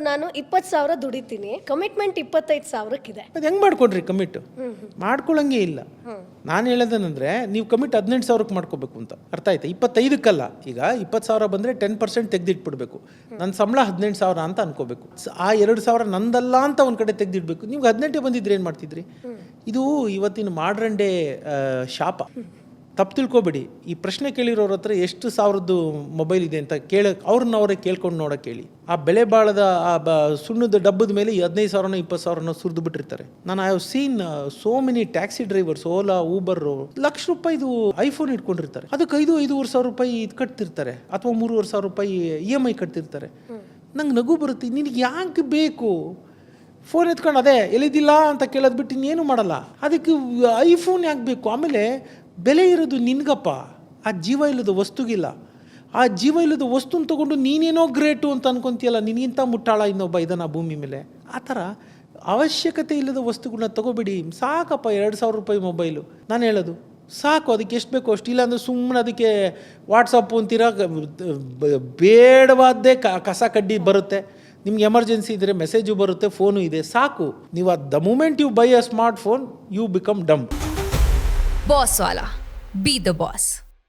ನಾನು 20,000 ದುಡಿತೀನಿ, ಕಮಿಟ್ಮೆಂಟ್ 25,000ಕ್ಕಿದೆ. ಅದು ಹೆಂಗೆ ಮಾಡ್ಕೊಡ್ರಿ ಕಮಿಟ್? ಮಾಡ್ಕೊಳ್ಳಂಗೆ ಇಲ್ಲ. ನಾನು ಹೇಳೋದೇನೆಂದರೆ ನೀವು ಕಮಿಟ್ 18,000ಕ್ಕೆ ಮಾಡ್ಕೋಬೇಕು ಅಂತ, ಅರ್ಥ ಆಯ್ತಾ? 25ಕ್ಕಲ್ಲ. ಈಗ 20,000 ಬಂದರೆ 10% ತೆಗೆದಿಟ್ಬಿಡ್ಬೇಕು. ನನ್ನ ಸಂಬಳ 18,000 ಅಂತ ಅನ್ಕೋಬೇಕು. ಆ 2,000 ನಂದಲ್ಲ ಅಂತ ಒಂದು ಕಡೆ ತೆಗೆದಿಡ್ಬೇಕು. ನಿಮ್ಗೆ 18 ಬಂದಿದ್ರೆ ಏನು ಮಾಡ್ತಿದ್ರಿ? ಇದು ಇವತ್ತಿನ ಮಾಡ್ರನ್ ಡೇ ಶಾಪ. ತಪ್ಪು ತಿಳ್ಕೊಬೇಡಿ. ಈ ಪ್ರಶ್ನೆ ಕೇಳಿರೋರ ಹತ್ರ ಎಷ್ಟು ಸಾವಿರದ್ದು ಮೊಬೈಲ್ ಇದೆ ಅಂತ ಅವ್ರನ್ನೇ ಕೇಳ್ಕೊಂಡು ನೋಡೋಕೆ ಹೇಳಿ. ಆ ಬೆಲೆ ಬಾಳದ ಸುಣ್ಣದ ಡಬ್ಬದ ಮೇಲೆ 15,000 20,000 ಸುರಿದು ಬಿಟ್ಟಿರ್ತಾರೆ. ನಾನು I have seen so many taxi drivers, Ola, Uber, lakh ರೂಪಾಯಿದು ಐಫೋನ್ ಇಟ್ಕೊಂಡಿರ್ತಾರೆ. ಅದಕ್ಕೆ 5,000 ರೂಪಾಯಿ ಇದು ಕಟ್ತಿರ್ತಾರೆ, ಅಥವಾ 3,500 ರೂಪಾಯಿ EMI ಕಟ್ತಿರ್ತಾರೆ. ನಂಗೆ ನಗು ಬರುತ್ತೆ. ನಿನಗೆ ಯಾಕೆ ಬೇಕು? ಫೋನ್ ಎತ್ಕೊಂಡು ಅದೇ ಎಲ್ಲಿದ್ದಿಲ್ಲ ಅಂತ ಕೇಳೋದು ಬಿಟ್ಟು ಇನ್ನೇನು ಮಾಡಲ್ಲ. ಅದಕ್ಕೆ ಐಫೋನ್ ಯಾಕೆ ಬೇಕು? ಆಮೇಲೆ ಬೆಲೆ ಇರೋದು ನಿನ್ಗಪ್ಪ, ಆ ಜೀವ ಇಲ್ಲದ ವಸ್ತುಗಿಲ್ಲ. ಆ ಜೀವ ಇಲ್ಲದ ವಸ್ತುನ ತೊಗೊಂಡು ನೀನೇನೋ ಗ್ರೇಟು ಅಂತ ಅನ್ಕೊಂತೀಯಲ್ಲ, ನಿನಗಿಂತ ಮುಟ್ಟಾಳ ಇನ್ನೊಬ್ಬ ಇದನ್ನು ಭೂಮಿ ಮೇಲೆ. ಆ ಥರ ಅವಶ್ಯಕತೆ ಇಲ್ಲದ ವಸ್ತುಗಳನ್ನ ತೊಗೋಬೇಡಿ. ಸಾಕಪ್ಪ 2,000 ರೂಪಾಯಿ ಮೊಬೈಲು. ನಾನು ಹೇಳೋದು ಸಾಕು, ಅದಕ್ಕೆ ಎಷ್ಟು ಬೇಕೋ ಅಷ್ಟು. ಇಲ್ಲಾಂದರೆ ಸುಮ್ಮನೆ ಅದಕ್ಕೆ ವಾಟ್ಸಪ್ಪು ಅಂತೀರ, ಬೇಡವಾದ್ದೇ ಕಸ ಕಡ್ಡಿ ಬರುತ್ತೆ. ನಿಮ್ಗೆ ಎಮರ್ಜೆನ್ಸಿ ಇದ್ದರೆ ಮೆಸೇಜು ಬರುತ್ತೆ, ಫೋನು ಇದೆ, ಸಾಕು. ನೀವು the moment you buy a smart phone you become dumb. Boss Wala. Be the boss.